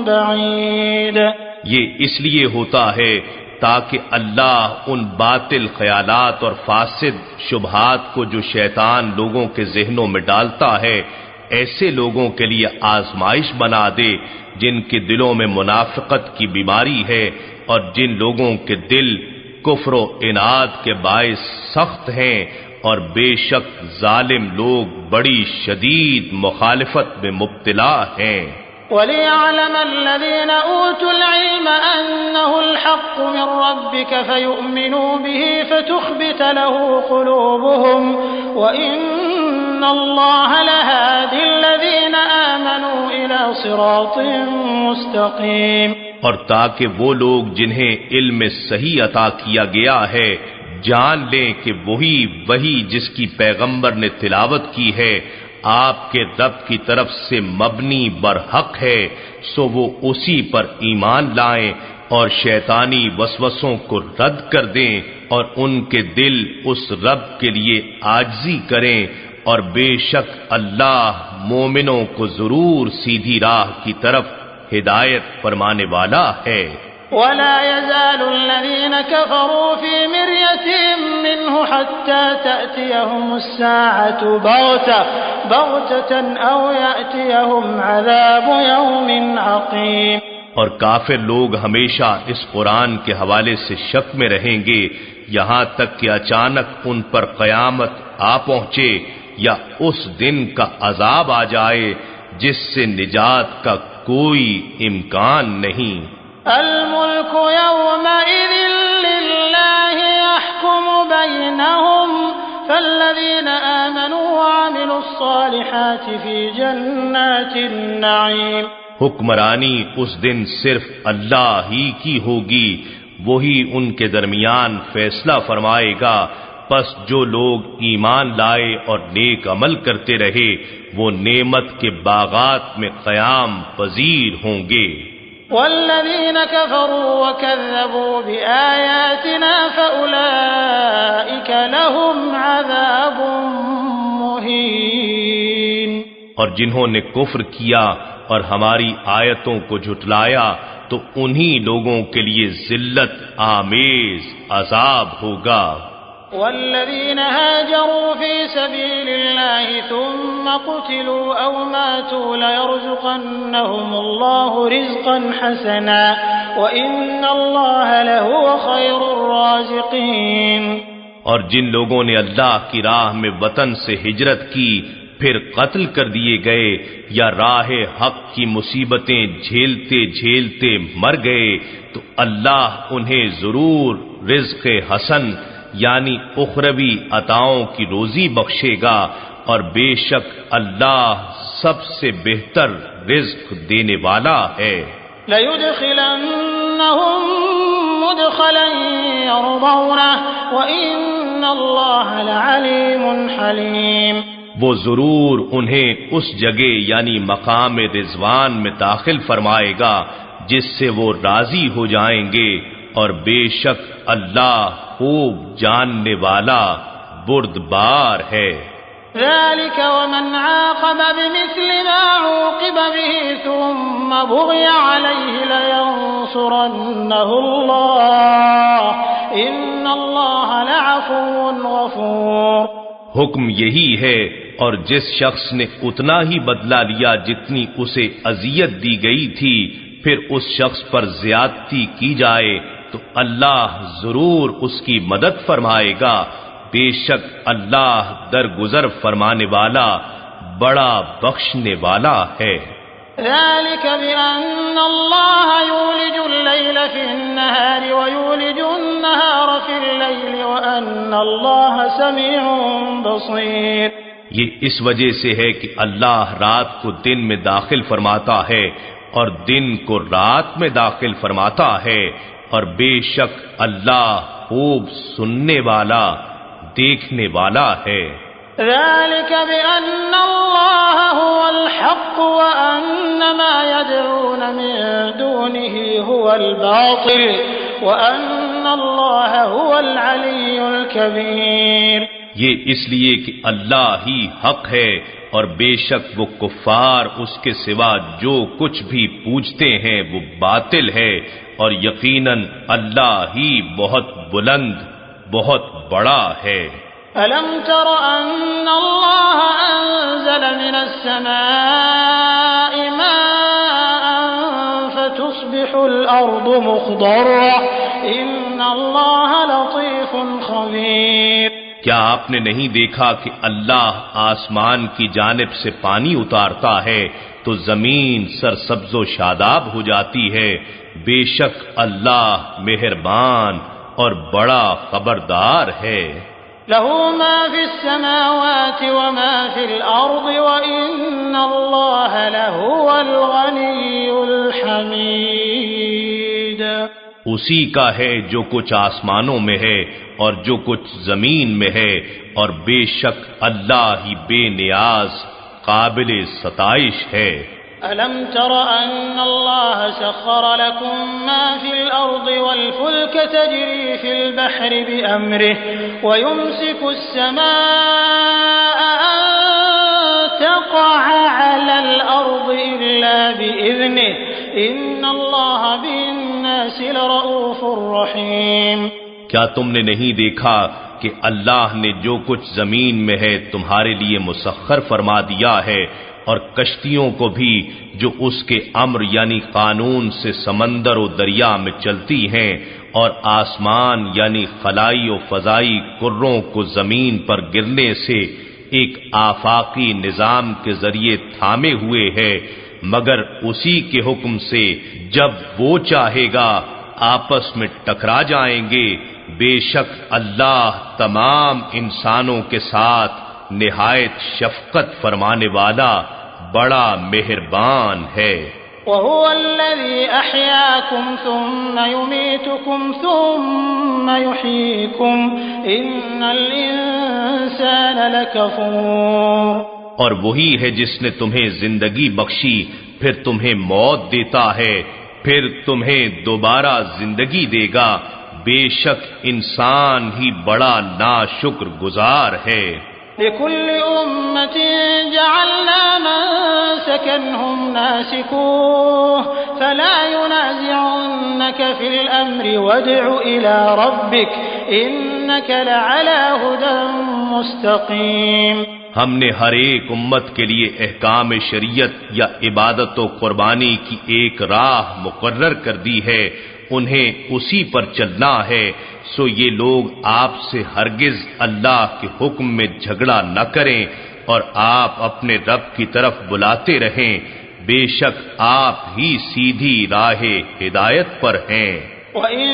S1: بعيد۔
S2: یہ اس لیے ہوتا ہے تاکہ اللہ ان باطل خیالات اور فاسد شبہات کو جو شیطان لوگوں کے ذہنوں میں ڈالتا ہے ایسے لوگوں کے لیے آزمائش بنا دے جن کے دلوں میں منافقت کی بیماری ہے اور جن لوگوں کے دل کفر و عناد کے باعث سخت ہیں، اور بے شک ظالم لوگ بڑی شدید مخالفت میں مبتلا ہیں۔
S1: وَلِيَعْلَمَ الَّذِينَ أُوتُوا الْعِلْمَ أَنَّهُ الْحَقُّ مِنْ رَبِّكَ فَيُؤْمِنُوا بِهِ فَتُخْبِتَ لَهُ قُلُوبُهُمْ وَإِنَّ اللَّهَ لَهَادِ الَّذِينَ آمَنُوا إِلَى صِرَاطٍ مُسْتَقِيمٍ۔
S2: اور تاکہ وہ لوگ جنہیں علم صحیح عطا کیا گیا ہے جان لیں کہ وہی جس کی پیغمبر نے تلاوت کی ہے آپ کے رب کی طرف سے مبنی برحق ہے، سو وہ اسی پر ایمان لائیں اور شیطانی وسوسوں کو رد کر دیں اور ان کے دل اس رب کے لیے عاجزی کریں، اور بے شک اللہ مومنوں کو ضرور سیدھی راہ کی طرف ہدایت فرمانے والا ہے۔
S1: ولا يزال الذين كفروا في مرية منه حتى تأتيهم الساعة بغتة أو يأتيهم عذاب يوم عقيم۔
S2: اور کافر لوگ ہمیشہ اس قرآن کے حوالے سے شک میں رہیں گے یہاں تک کہ اچانک ان پر قیامت آ پہنچے یا اس دن کا عذاب آ جائے جس سے نجات کا کوئی امکان نہیں۔
S1: الملك يومئذ لله يحكم بينهم فالذين آمنوا وعملوا الصالحات في جنات النعيم۔
S2: حکمرانی اس دن صرف اللہ ہی کی ہوگی، وہی ان کے درمیان فیصلہ فرمائے گا، پس جو لوگ ایمان لائے اور نیک عمل کرتے رہے وہ نعمت کے باغات میں قیام پذیر ہوں گے۔
S1: والذين كفروا وكذبوا بآياتنا فأولئك لهم عذاب مهين۔
S2: اور جنہوں نے کفر کیا اور ہماری آیتوں کو جھٹلایا تو انہی لوگوں کے لیے ذلت آمیز عذاب ہوگا۔
S1: والذين هاجروا في سبيل الله ثم قتلوا أو ماتوا ليرزقنهم الله رزقا حسنا وإن الله لهو خير الرازقين۔
S2: اور جن لوگوں نے اللہ کی راہ میں وطن سے ہجرت کی پھر قتل کر دیے گئے یا راہ حق کی مصیبتیں جھیلتے جھیلتے مر گئے تو اللہ انہیں ضرور رزق حسن یعنی اخروی عطاؤں کی روزی بخشے گا، اور بے شک اللہ سب سے بہتر رزق دینے والا ہے۔
S1: لَيُدْخِلَنَّهُمْ مُدْخَلًا يَرْضَوْنَهُ وَإِنَّ اللَّهَ لَعَلِيمٌ حَلِيمٌ۔
S2: وہ ضرور انہیں اس جگہ یعنی مقام رضوان میں داخل فرمائے گا جس سے وہ راضی ہو جائیں گے، اور بے شک اللہ خوب جاننے والا بردبار ہے۔
S1: ذلك ومن عاقب بمثل ما عوقب به ثم بغي عليه لينصرنه الله إن الله لعفو غفور۔
S2: حکم یہی ہے، اور جس شخص نے اتنا ہی بدلہ لیا جتنی اسے اذیت دی گئی تھی پھر اس شخص پر زیادتی کی جائے تو اللہ ضرور اس کی مدد فرمائے گا، بے شک اللہ درگزر فرمانے والا بڑا بخشنے والا ہے۔
S1: ذلك بأن الله يولج الليل في النهار ويولج النهار في الليل وأن الله سميع بصير۔
S2: یہ اس وجہ سے ہے کہ اللہ رات کو دن میں داخل فرماتا ہے اور دن کو رات میں داخل فرماتا ہے، اور بے شک اللہ خوب سننے والا دیکھنے والا ہے۔
S1: ذلك بأن الله هو الحق وأن ما يدعون من دونه هو الباطل وأن الله هو العلي الكبير۔
S2: یہ اس لیے کہ اللہ ہی حق ہے اور بے شک وہ کفار اس کے سوا جو کچھ بھی پوجتے ہیں وہ باطل ہے، اور یقیناً اللہ ہی بہت بلند بہت بڑا ہے۔
S1: أَلَمْ تَرَ أَنَّ اللَّهَ أَنزَلَ مِنَ السَّمَاءِ مَاءً فَتُصْبِحُ الْأَرْضُ مُخْضَرَّةً إِنَّ اللَّهَ لَطِيفٌ خَبِيرٌ۔
S2: کیا آپ نے نہیں دیکھا کہ اللہ آسمان کی جانب سے پانی اتارتا ہے تو زمین سرسبز و شاداب ہو جاتی ہے، بے شک اللہ مہربان اور بڑا خبردار ہے۔
S1: له ما في السماوات وما في الأرض وإن الله لهو الغني الحميد۔
S2: اسی کا ہے جو کچھ آسمانوں میں ہے اور جو کچھ زمین میں ہے، اور بے شک اللہ ہی بے نیاز قابل ستائش ہے۔
S1: أَلَمْ تَرَ أَنَّ اللَّهَ سَخَّرَ لَكُم مَّا فِي الْأَرْضِ وَالْفُلْكَ تَجْرِي فِي الْبَحْرِ بِأَمْرِهِ وَيُمْسِكُ السَّمَاءَ أَن تَقَعَ عَلَى الْأَرْضِ إِلَّا بِإِذْنِهِ إِنَّ اللَّهَ بِالنَّاسِ لَرَءُوفٌ رَّحِيمٌ۔
S2: کیا تم نے نہیں دیکھا کہ اللہ نے جو کچھ زمین میں ہے تمہارے لیے مسخر فرما دیا ہے، اور کشتیوں کو بھی جو اس کے امر یعنی قانون سے سمندر و دریا میں چلتی ہیں، اور آسمان یعنی خلائی و فضائی کروں کو زمین پر گرنے سے ایک آفاقی نظام کے ذریعے تھامے ہوئے ہے، مگر اسی کے حکم سے جب وہ چاہے گا آپس میں ٹکرا جائیں گے۔ بے شک اللہ تمام انسانوں کے ساتھ نہایت شفقت فرمانے والا بڑا مہربان ہے۔
S1: وَهُوَ الَّذِي أَحْيَاكُمْ ثُمَّ يُمِيتُكُمْ ثُمَّ يُحْيِيكُمْ إِنَّ الْإِنسَانَ لَكَفُورٌ۔
S2: اور وہی ہے جس نے تمہیں زندگی بخشی، پھر تمہیں موت دیتا ہے، پھر تمہیں دوبارہ زندگی دے گا، بے شک انسان ہی بڑا ناشکر گزار ہے۔
S1: لِكُلِّ أُمَّةٍ جَعَلْنَا مَنسَكًا هُمْ نَاسِكُوهُ فَلَا يُنَازِعُنَّكَ فِي الْأَمْرِ وَادْعُ إِلَى رَبِّكَ إِنَّكَ لَعَلَى هُدًى مُسْتَقِيمٍ۔
S2: ہم نے ہر ایک امت کے لیے احکام شریعت یا عبادت و قربانی کی ایک راہ مقرر کر دی ہے، انہیں اسی پر چلنا ہے، سو یہ لوگ آپ سے ہرگز اللہ کے حکم میں جھگڑا نہ کریں اور آپ اپنے رب کی طرف بلاتے رہیں، بے شک آپ ہی سیدھی راہ ہدایت پر ہیں۔
S1: وَإِن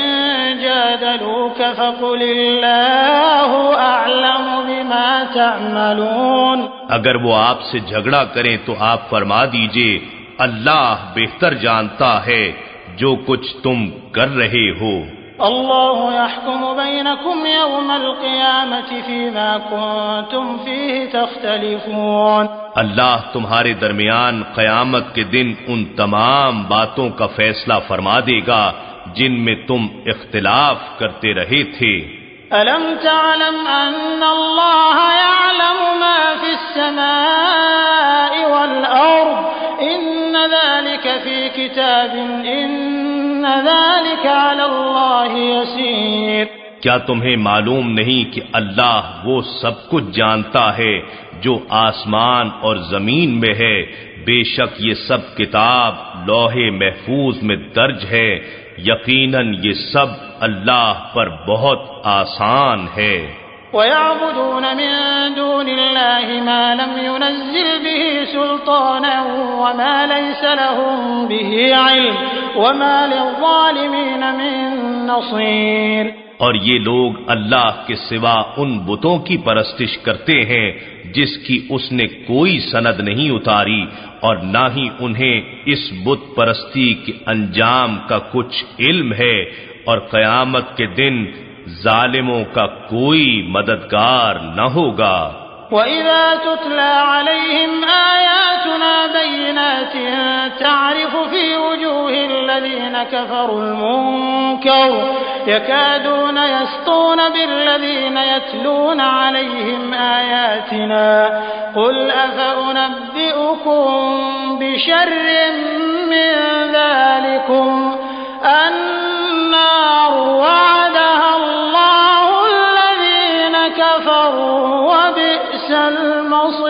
S1: جَادَلُوكَ فَقُلِ اللَّهُ أَعْلَمُ بِمَا تَعْمَلُونَ۔
S2: اگر وہ آپ سے جھگڑا کریں تو آپ فرما دیجئے اللہ بہتر جانتا ہے جو کچھ تم کر رہے ہو۔
S1: اللہ يحكم بينكم يوم القيامة فيما كنتم فيه تختلفون۔
S2: اللہ تمہارے درمیان قیامت کے دن ان تمام باتوں کا فیصلہ فرما دے گا جن میں تم اختلاف کرتے رہے تھے۔
S1: ألم تعلم أن الله يعلم ما في السماء والأرض إن ذلك في كتاب إن ذلك على الله يسير۔
S2: کیا تمہیں معلوم نہیں کہ اللہ وہ سب کچھ جانتا ہے جو آسمان اور زمین میں ہے، بے شک یہ سب کتاب لوح محفوظ میں درج ہے، یقیناً یہ سب اللہ پر بہت آسان ہے۔
S1: وَيَعْبُدُونَ مِن دُونِ اللَّهِ مَا لَمْ يُنَزِّلْ بِهِ سُلْطَانًا وَمَا لَيْسَ لَهُم بِهِ عِلْمٌ وَمَا لِلظَّالِمِينَ مِن نَّصِيرٍ۔
S2: اور یہ لوگ اللہ کے سوا ان بتوں کی پرستش کرتے ہیں جس کی اس نے کوئی سند نہیں اتاری، اور نہ ہی انہیں اس بت پرستی کے انجام کا کچھ علم ہے، اور قیامت کے دن ظالموں کا کوئی مددگار نہ ہوگا۔
S1: وَإِذَا تُتْلَى عَلَيْهِمْ آيَاتُنَا بَيِّنَاتٍ تَعْرِفُ فِي وُجُوهِ الَّذِينَ كَفَرُوا الْمُنكَرَ يَكَادُونَ يَسْطُونَ بِالَّذِينَ يَتْلُونَ عَلَيْهِمْ آيَاتِنَا قُلْ أَفَأُنَبِّئُكُم بِشَرٍّ مِّن ذَلِكُمْ النَّارُ وَعَدَهَا اللَّهُ الَّذِينَ كَفَرُوا وَبِئْسَ الْمَصِيرُ۔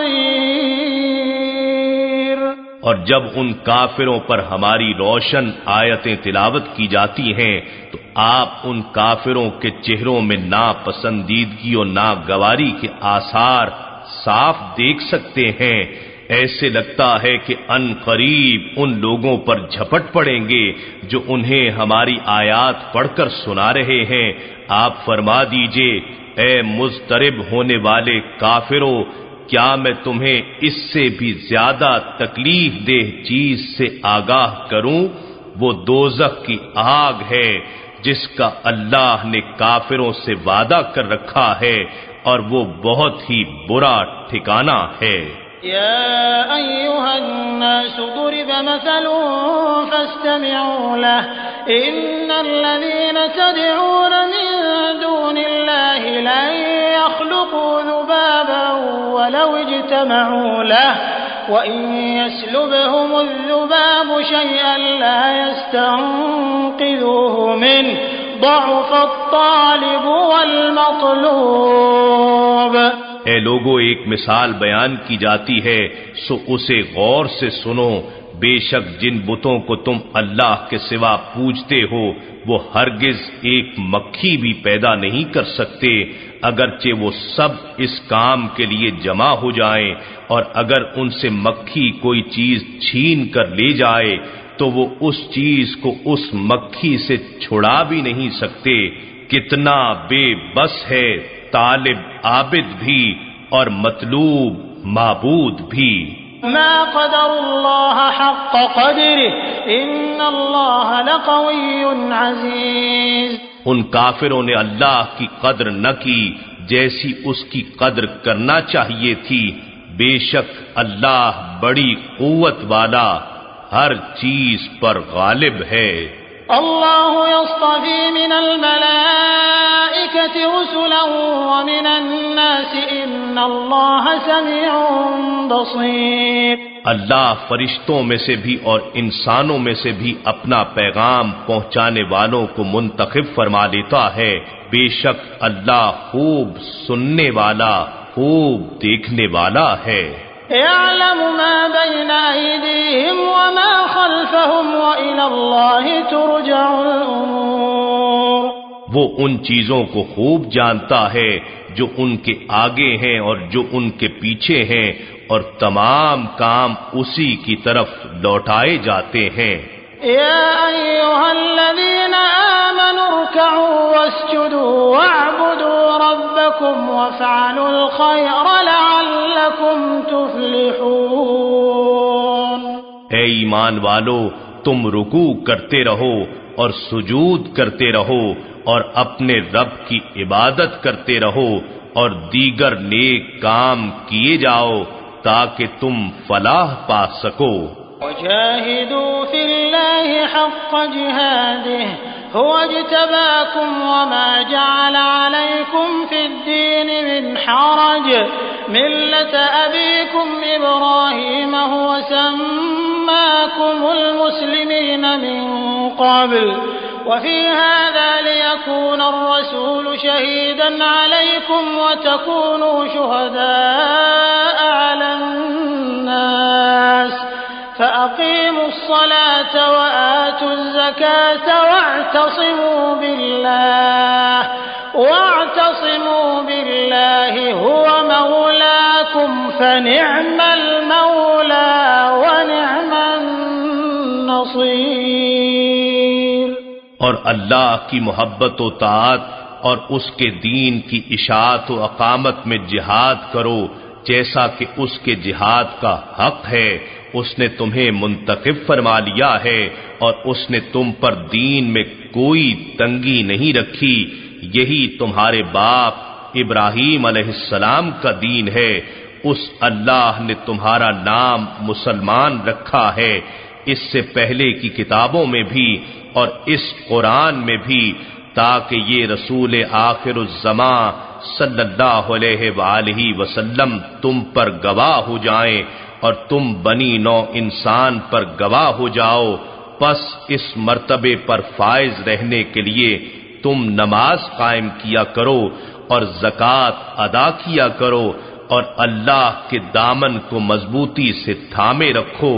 S2: اور جب ان کافروں پر ہماری روشن آیتیں تلاوت کی جاتی ہیں تو آپ ان کافروں کے چہروں میں ناپسندیدگی اور ناگواری کے آثار صاف دیکھ سکتے ہیں، ایسے لگتا ہے کہ ان قریب ان لوگوں پر جھپٹ پڑیں گے جو انہیں ہماری آیات پڑھ کر سنا رہے ہیں۔ آپ فرما دیجئے اے مضطرب ہونے والے کافروں، کیا میں تمہیں اس سے بھی زیادہ تکلیف دہ چیز سے آگاہ کروں؟ وہ دوزخ کی آگ ہے جس کا اللہ نے کافروں سے وعدہ کر رکھا ہے، اور وہ بہت ہی برا ٹھکانہ ہے۔
S1: يا أيها الناس ضرب مثل فاستمعوا له إن الذين تدعون من دون الله لن يخلقوا ذبابا ولو اجتمعوا له وإن يسلبهم الذباب شيئا لا يستنقذوه منه ضعف الطالب والمطلوب۔
S2: اے لوگو، ایک مثال بیان کی جاتی ہے سو اسے غور سے سنو۔ بے شک جن بتوں کو تم اللہ کے سوا پوجتے ہو وہ ہرگز ایک مکھی بھی پیدا نہیں کر سکتے، اگرچہ وہ سب اس کام کے لیے جمع ہو جائیں، اور اگر ان سے مکھی کوئی چیز چھین کر لے جائے تو وہ اس چیز کو اس مکھی سے چھڑا بھی نہیں سکتے۔ کتنا بے بس ہے طالب عابد بھی اور مطلوب معبود بھی۔
S1: ما قدر اللہ حق قدره ان اللہ لقوی عزیز۔
S2: ان کافروں نے اللہ کی قدر نہ کی جیسی اس کی قدر کرنا چاہیے تھی، بے شک اللہ بڑی قوت والا ہر چیز پر غالب ہے۔
S1: اللہ یصطفی من الملائکۃ رسلا ومن الناس ان اللہ سمیع بصیر۔
S2: اللہ فرشتوں میں سے بھی اور انسانوں میں سے بھی اپنا پیغام پہنچانے والوں کو منتخب فرما لیتا ہے، بے شک اللہ خوب سننے والا خوب دیکھنے والا ہے۔
S1: يعلم ما بين أيديهم وما خلفهم وإلى الله ترجع الأمور۔
S2: وہ ان چیزوں کو خوب جانتا ہے جو ان کے آگے ہیں اور جو ان کے پیچھے ہیں، اور تمام کام اسی کی طرف لوٹائے جاتے ہیں۔
S1: يا أيها الذين آمنوا اركعوا واسجدوا واعبدوا ربكم وافعلوا الخير لعلكم تفلحون۔
S2: اے ایمان والو، تم رکوع کرتے رہو اور سجود کرتے رہو اور اپنے رب کی عبادت کرتے رہو اور دیگر نیک کام کیے جاؤ تاکہ تم فلاح پا سکو۔
S1: وجاهدوا في الله حق جهاده هو اجتباكم وما جعل عليكم في الدين من حرج ملة أبيكم إبراهيم هو سماكم المسلمين من قبل وفي هذا ليكون الرسول شهيدا عليكم وتكونوا شهداء على الناس فأقيموا الصلاة وآتوا الزكاة واعتصموا بالله هو مولاكم فنعم المولى ونعم النصير۔
S2: اور اللہ کی محبت و طاعت اور اس کے دین کی اشاعت و اقامت میں جہاد کرو جیسا کہ اس کے جہاد کا حق ہے۔ اس نے تمہیں منتخب فرما لیا ہے اور اس نے تم پر دین میں کوئی تنگی نہیں رکھی، یہی تمہارے باپ ابراہیم علیہ السلام کا دین ہے۔ اس اللہ نے تمہارا نام مسلمان رکھا ہے، اس سے پہلے کی کتابوں میں بھی اور اس قرآن میں بھی، تاکہ یہ رسول آخر الزمان صلی اللہ علیہ وآلہ وسلم تم پر گواہ ہو جائیں اور تم بنی نو انسان پر گواہ ہو جاؤ۔ پس اس مرتبے پر فائز رہنے کے لیے تم نماز قائم کیا کرو اور زکوٰۃ ادا کیا کرو اور اللہ کے دامن کو مضبوطی سے تھامے رکھو،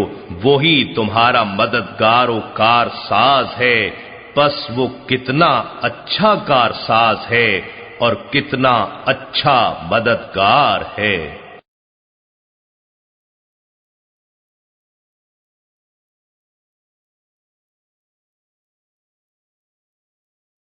S2: وہی تمہارا مددگار و کارساز ہے۔ پس وہ کتنا اچھا کارساز ہے اور کتنا اچھا مددگار ہے۔